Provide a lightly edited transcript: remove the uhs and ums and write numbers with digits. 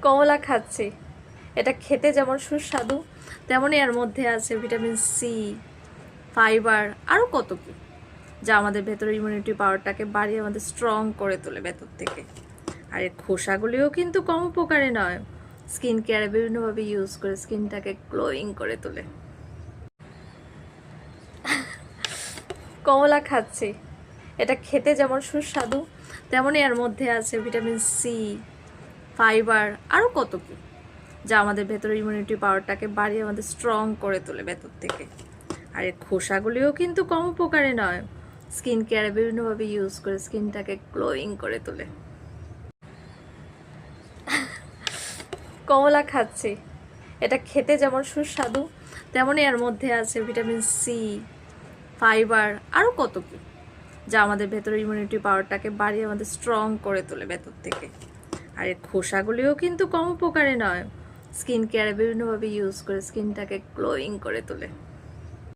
কমলা খাচ্ছি। এটা খেতে যেমন সুস্বাদু, তেমনই এর মধ্যে আছে ভিটামিন সি, ফাইবার, আরও কত কি, যা আমাদের ভেতরের ইমিউনিটি পাওয়ারটাকে বাড়িয়ে আমাদের স্ট্রং করে তোলে ভেতর থেকে। আর এর খোসাগুলিও কিন্তু কম উপকারী নয়, স্কিন কেয়ারে বিভিন্নভাবে ইউজ করে স্কিনটাকে গ্লোয়িং করে তোলে। কমলা খাচ্ছি। এটা খেতে যেমন সুস্বাদু, তেমনই এর মধ্যে আছে ভিটামিন সি, ফাইবার, আরও কত কি, যা আমাদের ভেতরের ইমিউনিটি পাওয়ারটাকে বাড়িয়ে আমাদের স্ট্রং করে তোলে ভেতর থেকে। আর এর খোসাগুলিও কিন্তু কম উপকারী নয়, স্কিন কেয়ারে বিভিন্নভাবে ইউজ করে স্কিনটাকে গ্লোয়িং করে তোলে। কমলা খাচ্ছি। এটা খেতে যেমন সুস্বাদু, তেমনই এর মধ্যে আছে ভিটামিন সি, ফাইবার, আরও কত কি, যা আমাদের ভেতরের ইমিউনিটি পাওয়ারটাকে বাড়িয়ে আমাদের স্ট্রং করে তোলে ভেতর থেকে। আর এর খোসাগুলিও কিন্তু কম উপকারী নয়, স্কিন কেয়ারে বিভিন্নভাবে ইউজ করে স্কিনটাকে গ্লোয়িং করে তোলে।